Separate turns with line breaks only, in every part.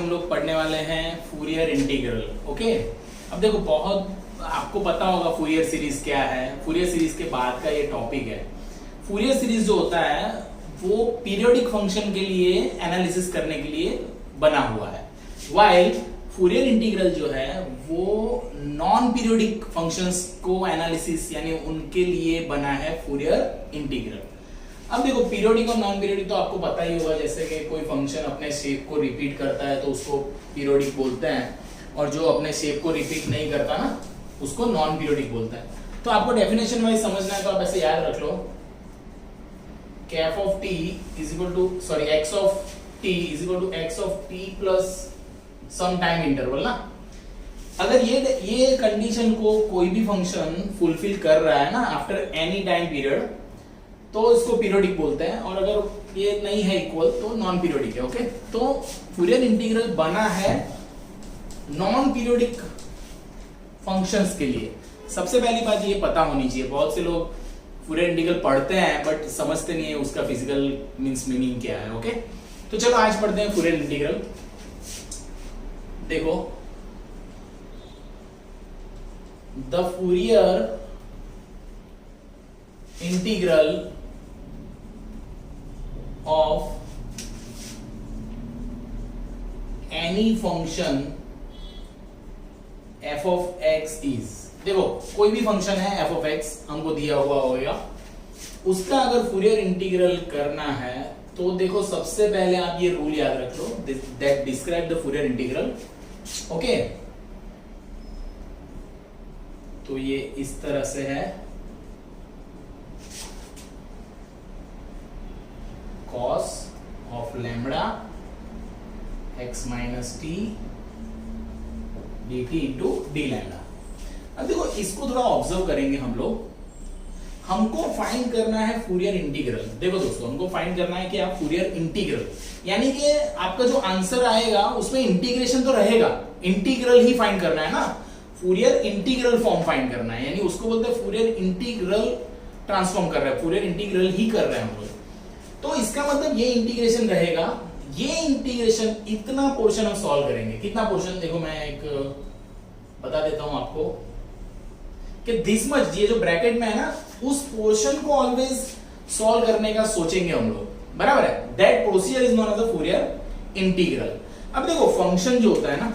हम लोग पढ़ने वाले हैं फूरियर इंटीग्रल। ओके, अब देखो बहुत आपको पता होगा फूरियर सीरीज क्या है। फूरियर सीरीज के बाद का ये टॉपिक है। फूरियर सीरीज जो होता है वो पीरियोडिक फंक्शन के लिए एनालिसिस करने के लिए बना हुआ है, वाइल फूरियर इंटीग्रल जो है वो नॉन पीरियोडिक फंक्शंस को एनालिसिस यानी उनके लिए बना है फूरियर इंटीग्रल। अब देखो पीरियोडिक और नॉन पीरियोडिक तो आपको पता ही होगा, जैसे कि कोई फंक्शन अपने शेप को रिपीट करता है तो उसको पीरियोडिक बोलते हैं, और जो अपने शेप को रिपीट नहीं करता ना उसको नॉन पीरियोडिक बोलता है। तो आपको डेफिनेशन वाइज समझना है तो आप ऐसे याद रख लो कि f of t is equal to x of t is equal to x of t plus some time interval ना। अगर ये कंडीशन को कोई भी फंक्शन फुलफिल कर रहा है ना आफ्टर एनी टाइम पीरियड तो इसको पीरियोडिक बोलते हैं, और अगर ये नहीं है इक्वल तो नॉन पीरियोडिक है। ओके, तो फूरियर इंटीग्रल बना है नॉन पीरियोडिक फंक्शंस के लिए। सबसे पहली बात ये पता होनी चाहिए, बहुत से लोग फूरियर इंटीग्रल पढ़ते हैं बट समझते नहीं है उसका फिजिकल मीनिंग क्या है। ओके, तो चलो आज पढ़ते हैं फूरियर इंटीग्रल। देखो the Fourier integral of any function f of x is, देखो कोई भी फंक्शन है f of x हमको दिया हुआ होगा, उसका अगर फूरियर इंटीग्रल करना है तो देखो सबसे पहले आप ये रूल याद रख लो that describe the Fourier integral. Okay, तो ये इस तरह से है cos of lambda x minus t dt into d lambda। अब देखो इसको थोड़ा ऑब्जर्व करेंगे हम लोग। हमको फाइंड करना है फूरियर इंटीग्रल। देखो दोस्तों हमको फाइंड करना है कि आप फूरियर इंटीग्रल यानी कि आपका जो आंसर आएगा उसमें इंटीग्रेशन तो रहेगा, इंटीग्रल ही फाइंड करना है ना। फूरियर इंटीग्रल फॉर्म फाइंड करना है, यानी उसको बोलते हैं फूरियर इंटीग्रल ट्रांसफॉर्म कर रहा है, फूरियर इंटीग्रल ही कर रहे हैं हम लोग। तो इसका मतलब ये इंटीग्रेशन रहेगा, ये इंटीग्रेशन इतना पोर्शन हम सॉल्व करेंगे। कितना पोर्शन देखो मैं एक बता देता हूं आपको कि दिस मच, ये जो ब्रैकेट में है ना उस पोर्शन को ऑलवेज सॉल्व करने का सोचेंगे हम लोग, बराबर है। That procedure is known as the Fourier integral. अब देखो फंक्शन जो होता है ना,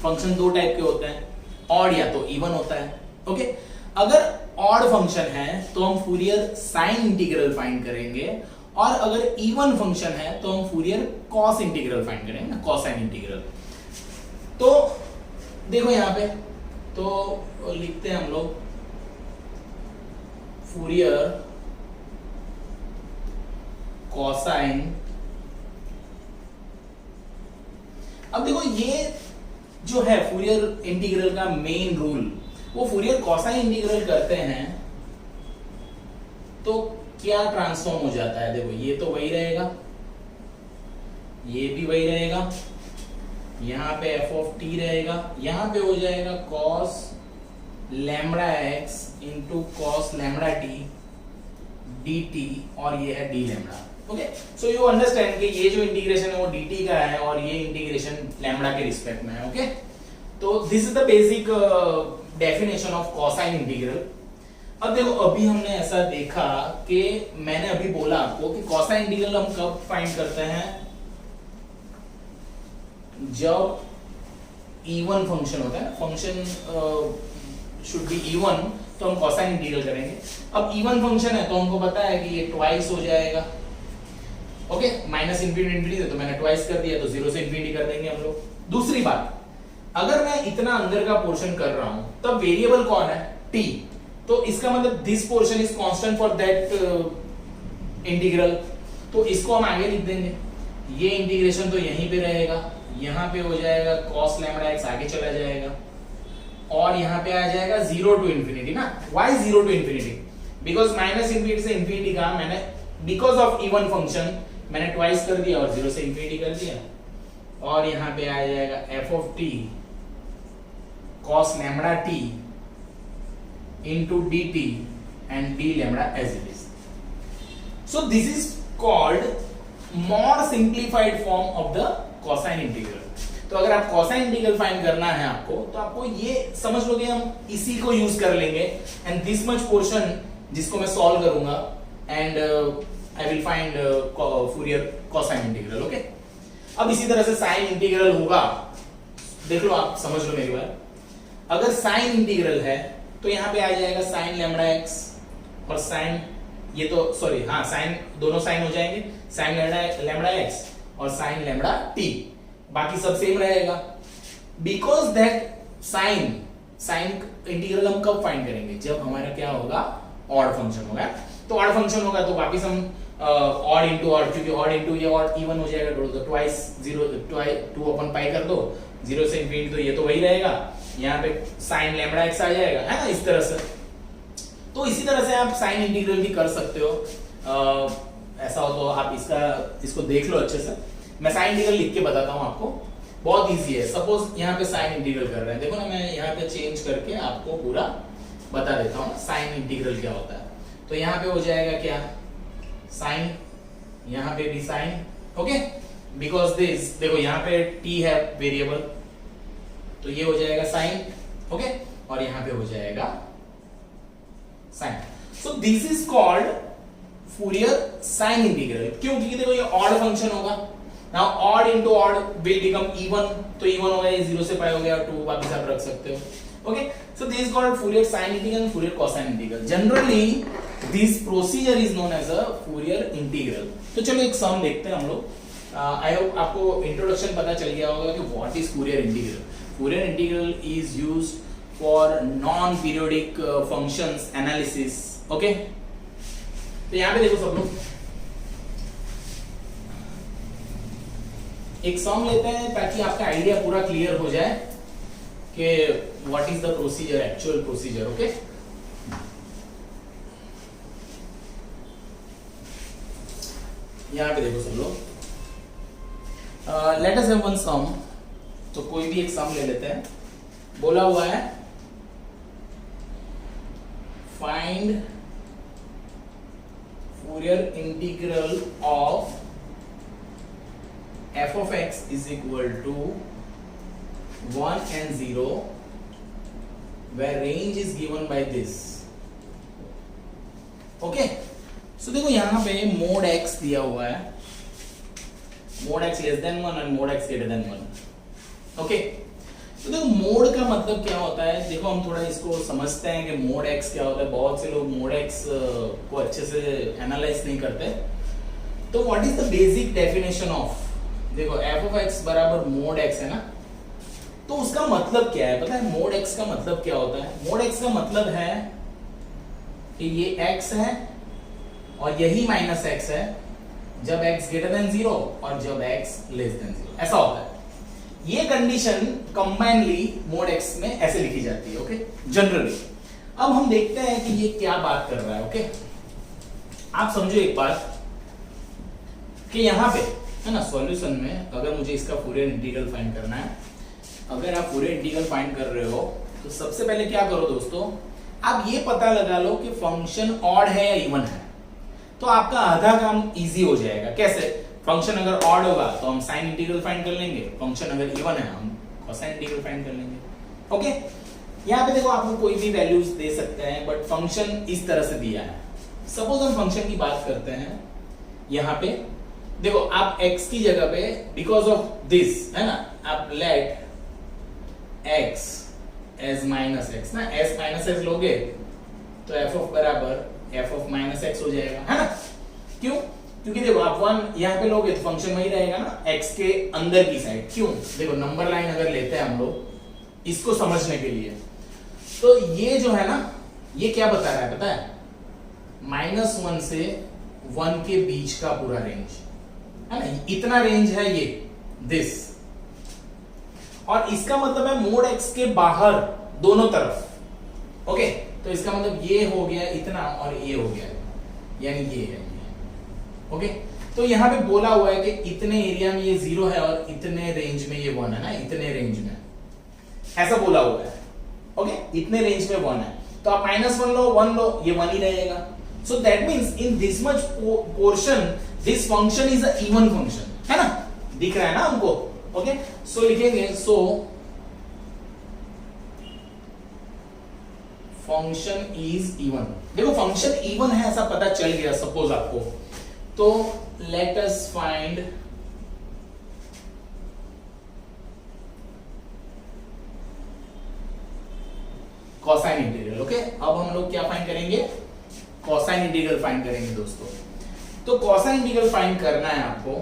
फंक्शन दो टाइप के होते हैं, ऑड या तो इवन होता है। ओके, अगर ऑड फंक्शन है तो हम फूरियर साइन इंटीग्रल फाइंड करेंगे, और अगर इवन फंक्शन है तो हम फूरियर कॉस इंटीग्रल फाइंड करेंगे ना, कॉसाइन इंटीग्रल। तो देखो यहां पे तो लिखते हैं हम लोग फूरियर कॉसाइन। अब देखो ये जो है फूरियर इंटीग्रल का मेन रूल, वो फूरियर कॉसाइन इंटीग्रल करते हैं तो क्या ट्रांसफॉर्म हो जाता है। देखो ये तो वही रहेगा, ये भी वही रहेगा, यहां पे f of t रहेगा, यहां पे हो जाएगा cos lambda x into cos lambda t dt, और ये है d lambda. Okay, so you understand कि ये जो इंटीग्रेशन है वो dt का है और ये इंटीग्रेशन लैम्बडा के रिस्पेक्ट में है। ओके, तो this is the basic definition of cosine integral. अब देखो अभी हमने ऐसा देखा कि मैंने अभी बोला आपको कि कॉसाइन इंटीग्रल हम कब फाइंड करते हैं, जब इवन फंक्शन होता है, फंक्शन शुड बी इवन, तो हम कॉसाइन इंटीग्रल करेंगे। अब इवन फंक्शन है तो हमको पता है कि ये ट्वाइस हो जाएगा। ओके, माइनस इंफिनिटी इंफिनिटी तो मैंने ट्वाइस कर दिया, तो जीरो से इंफिनिटी कर देंगे हम लोग। दूसरी बात, अगर मैं इतना अंदर का पोर्शन कर रहा हूं तब वेरिएबल कौन है, t, तो इसका मतलब this portion is constant for that integral, तो इसको हम आगे लिख देंगे। ये इंटीग्रेशन तो यहीं पे रहेगा, यहां पे हो जाएगा cos लैम्बडा x आगे चला जाएगा, और यहां पे आ जाएगा 0 टू इंफिनिटी ना। Why 0 to infinity, because minus infinity से इंफिनिटी का मैंने बिकॉज ऑफ इवन फंक्शन मैंने ट्वाइस कर दिया और 0 से इंफिनिटी कर दिया, और यहां पे आ जाएगा f of t cos lambda t into dt and d lambda as it is. So this is called more simplified form of the cosine integral. तो अगर आप कोसाइन इंटीग्रल फाइंड करना है आपको, तो आपको ये समझ लो कि हम इसी को यूज कर लेंगे, एंड दिस मच पोर्शन जिसको मैं सॉल्व करूंगा, and I will find Fourier cosine integral. Okay, अब इसी तरह से साइन इंटीग्रल होगा, देख लो आप, समझ लो मेरी बात। अगर साइन इंटीग्रल है तो यहाँ पे आ जाएगा साइन लैम्डा एक्स और साइन, ये तो सॉरी हाँ साइन, दोनों साइन हो जाएंगे, साइन लैम्डा एक्स और साइन लैम्डा टी, बाकी सब सेम रहेगा। बिकॉज दैट साइन इंटीग्रल हम कब फाइंड करेंगे, जब हमारा क्या होगा, ऑड फंक्शन होगा। तो ऑड फंक्शन होगा तो वापिस हम ऑड इंटू ऑड, क्योंकि ऑड इंटू ये ऑड इवन हो जाएगा, तो ट्वाइस 2 अपन पाई कर दो, 0 से इंफिनिटी, तो ये तो वही रहेगा, यहाँ पे साइन लैम्डा एक्स आ जाएगा, है ना, इस तरह से। तो इसी तरह से आप साइन इंटीग्रल भी कर सकते हो। ऐसा हो तो आप इसको देख लो अच्छे से। मैं साइन इंटीग्रल लिख के बताता हूँ आपको, बहुत इजी है। सपोज यहाँ पे साइन इंटीग्रल कर रहे हैं, देखो ना, मैं यहाँ पे चेंज करके आपको पूरा बता देता हूँ साइन इंटीग्रल क्या होता है। तो यहाँ पे हो जाएगा क्या, साइन, यहाँ पे भी साइन, ओके, बिकॉज दिस, देखो यहाँ पे t है वेरिएबल, तो ये हो जाएगा साइन, ओके, और यहाँ पे हो जाएगा sine. So this is called Fourier sine integral. क्यों? क्योंकि देखो ये ऑड फंक्शन होगा, now odd into odd will become even, तो इवन हो गया, ये 0 से पाई हो गया, 2 वापस आप रख सकते हो। Okay, so this is called Fourier sine integral and Fourier cosine integral. Generally this procedure is known as a Fourier integral. तो चलो एक सम देखते हैं हम लोग। आई होप आपको इंट्रोडक्शन पता चल गया होगा कि what is Fourier integral. Fourier integral is used for non periodic functions analysis. Okay, तो यहां पे देखो सब लोग, एक सम लेते हैं ताकि आपका आइडिया पूरा क्लियर हो जाए कि what is the procedure, actual procedure. Okay, यहां पे देखो सब लोग, लेट अस हैव वन सम। तो कोई भी एक सम ले लेते हैं। बोला हुआ है find Fourier integral of f of x is equal to 1 and 0 where range is given by this. Okay, so देखो यहां पे mod x दिया हुआ है, mod x less than 1 and mod x greater than 1. Okay, तो देखो mod का मतलब क्या होता है, देखो हम थोड़ा इसको समझते हैं कि mod x क्या होता है। बहुत से लोग mod x को अच्छे से एनालाइज नहीं करते। तो what is the basic definition of, देखो f of x बराबर mod x है ना, तो उसका मतलब क्या है पता है? mod x का मतलब क्या होता है? mod x का मतलब है कि ये x है और यही माइनस x है जब x ग्रेटर देन 0 और जब x लेस देन 0, ऐसा होता है। ये कंडीशन कंबाइनली mod x में ऐसे लिखी जाती है। Okay, generally. अब हम देखते हैं कि ये क्या बात कर रहा है। ओके, आप समझो एक बात कि यहां पे है ना, सॉल्यूशन में अगर मुझे इसका फूरियर इंटीग्रल फाइंड करना है, अगर आप फूरियर इंटीग्रल फाइंड कर रहे हो, तो सबसे पहले क्या करो दोस्तों, आप ये पता लगा लो कि फंक्शन ऑड है या इवन है। तो आपका आधा काम इजी हो जाएगा। कैसे? फंक्शन अगर ऑड होगा तो हम साइन इंटीग्रल फाइंड कर लेंगे, फंक्शन अगर इवन है हम कोसाइन इंटीग्रल फाइंड कर लेंगे। ओके, यहाँ पे देखो आपको कोई भी वैल्यूज दे सकते हैं, बट फंक्शन इस तरह से दिया है। सपोज हम फंक्शन की बात करते हैं, यहाँ पे देखो आप x की जगह पे बिकॉज ऑफ दिस है ना, आप let x as minus x ना, s माइनस एक्स लोगे तो f ऑफ बराबर f ऑफ माइनस एक्स हो जाएगा, है ना। क्यों? क्योंकि देखो आप 1 यहाँ पे लोगे तो फंक्शन वही रहेगा ना, x के अंदर की साइड। क्यों? देखो नंबर लाइन अगर लेते हैं हम लोग इसको समझने के लिए, तो ये जो है ना, ये क्या बता रहा है पता है? -1 से 1 के बीच का पूरा रेंज है ना, इतना रेंज है ये दिस, और इसका मतलब है मोड x के बाहर दोनों तरफ। ओके, तो इसका मतलब ये हो गया इतना और ये हो गया, यानी ये है। ओके, तो यहां पे बोला हुआ है कि इतने एरिया में ये 0 है और इतने रेंज में ये 1 है ना, इतने रेंज में ऐसा बोला हुआ है। ओके, इतने रेंज में 1 है, तो आप -1 लो 1 लो, ये 1 ही रहेगा। So that means in this much portion this function is a even function, है ना, दिख रहा है ना हमको। ओके, सो लिखेंगे सो फंक्शन इज इवन। देखो फंक्शन इवन है ऐसा पता चल गया सपोज आपको, तो let us find cosine integral. Okay, अब हम लोग क्या फाइंड करेंगे, कोसाइन इंटीग्रल फाइंड करेंगे दोस्तों। तो कोसाइन इंटीग्रल फाइंड करना है आपको,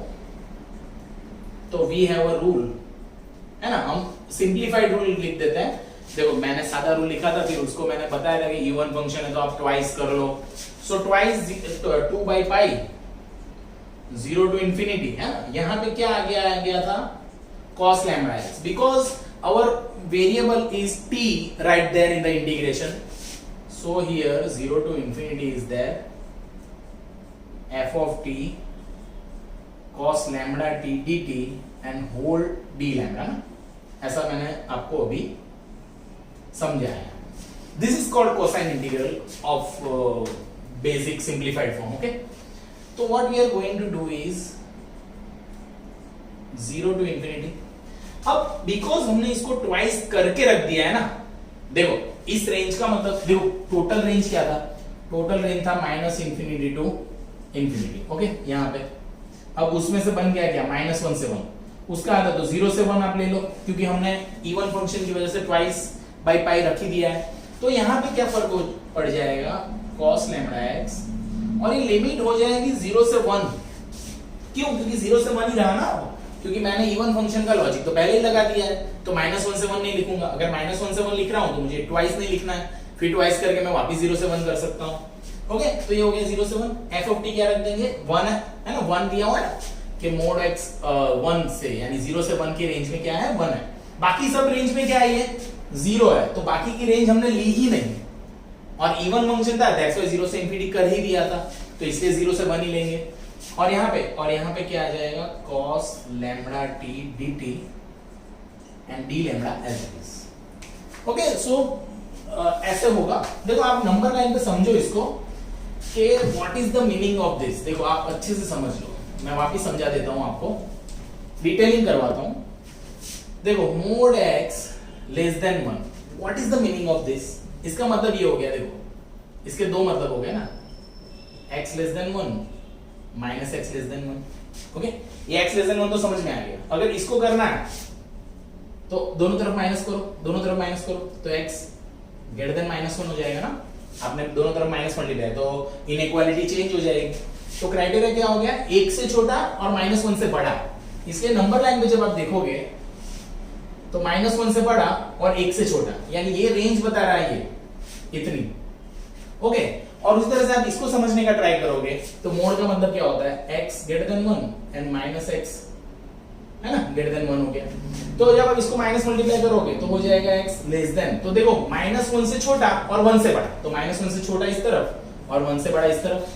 तो वी हैव अ रूल, है ना, हम सिंप्लीफाइड रूल लिख देते हैं। देखो मैंने सादा रूल लिखा था, फिर उसको मैंने बताया था कि इवन फंक्शन है तो आप ट्वाइस कर लो। So twice 2 by pi 0 to infinity, है ना। यहां पे क्या आ गया था, cos lambda x, because our variable is t right there in the integration. So here 0 to infinity is there, f of t cos lambda t dt and whole d lambda, ना, ऐसा मैंने आपको अभी समझाया। This is called cosine integral of basic simplified form. Okay, so what we are going to do is 0 to infinity। अब because हमने इसको twice करके रख दिया है ना, देखो इस रेंज का मतलब, देखो टोटल रेंज क्या था, टोटल रेंज था minus infinity to infinity. Okay, यहाँ पे अब उसमें से बन गया क्या, -1 से 1, उसका आधा तो 0 से 1 आप ले लो, क्योंकि हमने इवन फंक्शन की वजह से ट्वाइस बाई पाई रख ही दिया है। तो यहाँ पे क्या फर्क पड़ जाएगा, cos लैम्बडा x, और ये लिमिट हो जाएगी 0 से 1। क्यों, क्योंकि 0 से 1 ही रहा ना, क्योंकि मैंने इवन फंक्शन का लॉजिक तो पहले ही लगा दिया है, तो -1 से 1 नहीं लिखूंगा। अगर -1 से 1 लिख रहा हूं तो मुझे ट्वाइस नहीं लिखना है, फिर ट्वाइस करके मैं वापस 0 से 1 कर सकता हूं। ओके, तो ये हो गया 0 से 1। f ऑफ t क्या रख देंगे, 1 है ना, 1 दिया हुआ है कि मोड x 1 से, यानी 0 से 1 की रेंज में क्या है, 1 है। बाकी सब रेंज में क्या है, 0 है, तो बाकी की रेंज हमने ली ही नहीं, और इवन फंक्शन था दैट्स व्हाई 0 से इंफिनिटी कर ही दिया था, तो इसलिए 0 से 1 ही लेंगे। और यहाँ पे क्या आ जाएगा, cos lambda t dt and d lambda as it is। Okay, so ऐसे होगा। देखो आप नंबर लाइन पे समझो इसको कि what is the meaning of this. देखो आप अच्छे से समझ लो, मैं वापस समझा देता हूं आपको, डिटेलिंग करवाता हूं। देखो mode x less than 1, what is the meaning of this. इसका मतलब ये हो गया, देखो इसके दो मतलब हो गए ना, x less than 1 minus x less than 1। Okay, ये x लेस देन 1 तो समझ में आ गया। अगर इसको करना है तो दोनों तरफ माइनस करो, दोनों तरफ माइनस करो, तो x ग्रेटर देन -1 हो जाएगा ना। आपने दोनों तरफ माइनस मल्टीप्लाई, तो इनइक्वालिटी चेंज हो जाएगी। तो क्राइटेरिया क्या हो गया, 1 से छोटा और -1 से बड़ा। इसलिए नंबर लाइन में जब आप देखोगे तो -1 से बड़ा और 1 से छोटा, यानी ये रेंज बता रहा है ये इतनी। ओके, और उस तरह से आप इसको समझने का ट्राई करोगे तो मोड का मतलब क्या होता है, x greater than 1 and -x, है ना, ग्रेटर देन 1 हो गया। तो जब आप इसको माइनस मल्टीप्लाई करोगे तो हो जाएगा x लेस देन, तो देखो -1 से छोटा और 1 से बड़ा, तो -1 से छोटा इस तरफ और 1 से बड़ा इस तरफ,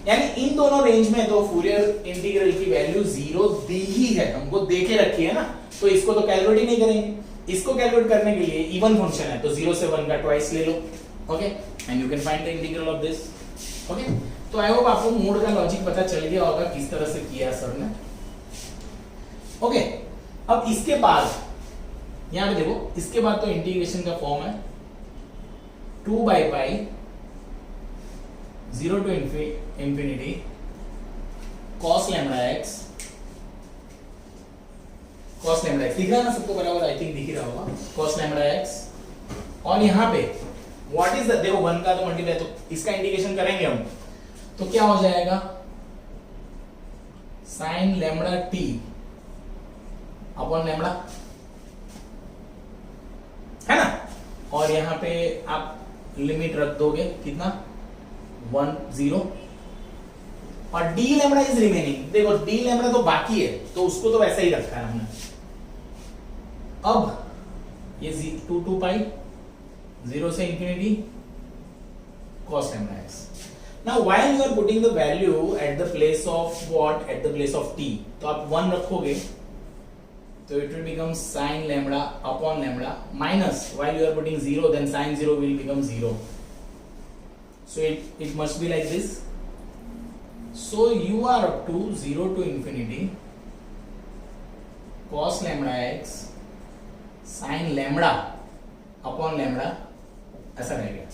यानी इन दोनों रेंज में तो फूरियर इंटीग्रल की वैल्यू 0 दी ही है, हमको दे के रखी है ना, तो इसको तो कैलकुलेट ही नहीं करेंगे। इसको कैलकुलेट करने के लिए इवन फंक्शन है, तो 0 से 1 का ट्वाइस ले लो। Okay, and you can find the integral of this. Okay, तो आई होप आपको मोड का लॉजिक पता चल गया होगा किस तरह से किया सर ने। ओके, अब इसके बाद यहां पे देखो, इसके बाद तो इंटीग्रेशन का फॉर्म है 2 by pi 0 to infinity cos lambda x, cos lambda x दिख रहा है ना सबको बराबर, आई थिंक दिख ही रहा होगा, cos lambda x। और यहां पे व्हाट इज द, देखो 1 का तो मल्टीप्लाई, तो इसका इंटीग्रेशन करेंगे हम, तो क्या हो जाएगा, sin lambda t upon lambda, है ना। और यहां पे आप लिमिट रख दोगे कितना, 1 0, और d लैम्बडा इज रिमेनिंग। देखो d लैम्बडा तो बाकी है, तो उसको तो वैसा ही रखा है हमने। अब ये 2 पाई 0 से infinity cos lambda x। Now while you are putting the value at the place of what, at the place of t, तो आप 1 रखोगे तो it will become sin lambda upon lambda minus, while you are putting 0 then sin 0 will become 0, so it must be like this। So you are up to 0 to infinity cos lambda x sin lambda upon lambda ऐसा रह गया।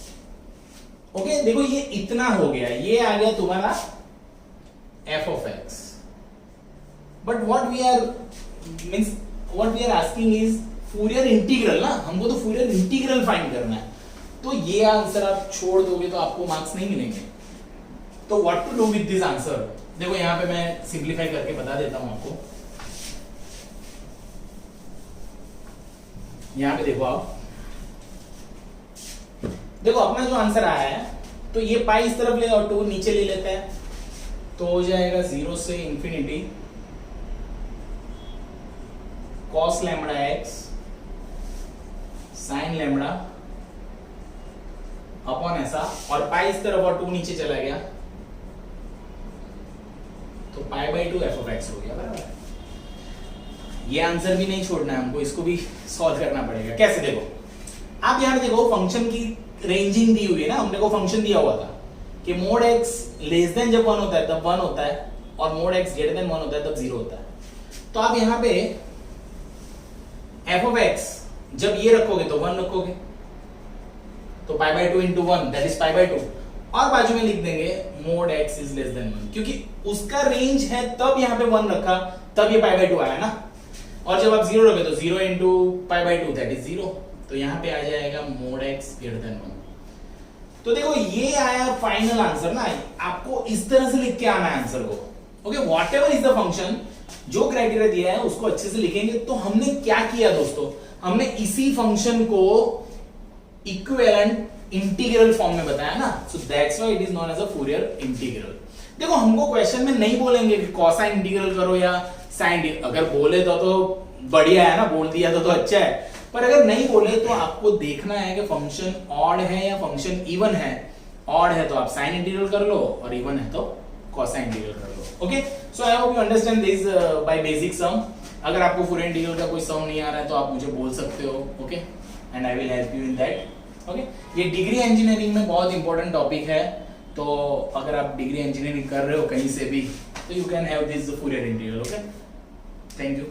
Okay देखो ये इतना हो गया, ये आ गया तुम्हारा f of x। But what we are asking is Fourier integral ना, हमको तो फूरियर इंटीग्रल फाइंड करना है। तो ये आंसर आप छोड़ दोगे तो आपको मार्क्स नहीं मिलेंगे। तो what to do with this answer, देखो यहां पे मैं सिंप्लीफाई करके बता देता हूं आपको। यहां पे देखो आप, देखो अपना जो आंसर आया है, तो ये पाई इस तरफ ले और 2 नीचे ले लेते हैं, तो हो जाएगा 0 से infinity cos lambda x sin lambda upon ऐसा, और पाई इस तरफ और 2 नीचे चला गया, तो pi by 2 f of x हो गया। बराबर, ये आंसर भी नहीं छोड़ना है हमको, इसको भी सॉल्व करना पड़ेगा। कैसे, देखो आप यहां देखो फंक्शन की रेंजिंग दी हुई है ना, हमने को फंक्शन दिया हुआ था कि मोड x लेस देन जब 1 होता है तब 1 होता है, और मोड x ग्रेटर देन 1 होता है तब 0 होता है। तो आप यहां पे f of x जब ये रखोगे तो 1 रखोगे, तो pi by 2 into 1 that is pi by 2, और बाजू में लिख देंगे mode x is less than 1, क्योंकि उसका रेंज है तब यहां पे 1 रखा, तब ये पाई बाई 2 आया ना, और जब आप 0 रखोगे तो 0 into pi by 2 that is 0, तो यहां पे आ जाएगा मोड x ग्रेटर देन 1। तो देखो ये आया फाइनल आंसर ना, आपको इस तरह से लिख के आना है आंसर को। Okay, whatever is the function, जो क्राइटेरिया दिया है उसको अच्छे से लिखेंगे। तो हमने क्या किया दोस्तों, हमने इसी फंक्शन को इक्विवेलेंट इंटीग्रल फॉर्म में बताया ना, so that's why it is known as a Fourier integral. देखो हमको क्वेश्चन में नहीं बोलेंगे कि कोसाइन इंटीग्रल करो या साइन, अगर बोले तो बढ़िया है ना, बोल दिया तो अच्छा है, पर अगर नहीं बोले तो आपको देखना है कि फंक्शन ऑड है या फंक्शन इवन है। ऑड है तो आप साइन इंटीग्रल कर लो, और इवन है तो कोसाइन इंटीग्रल कर लो। Okay, so I hope you understand this by basic sum. अगर आपको फूरियर इंटीग्रल का कोई सम नहीं आ रहा है तो आप मुझे बोल सकते हो, okay, and I will help you in that. Okay, ये डिग्री इंजीनियरिंग में बहुत इंपॉर्टेंट टॉपिक है, तो अगर आप डिग्री इंजीनियरिंग कर रहे हो कहीं से भी, तो you can have this Fourier integral. Okay, thank you.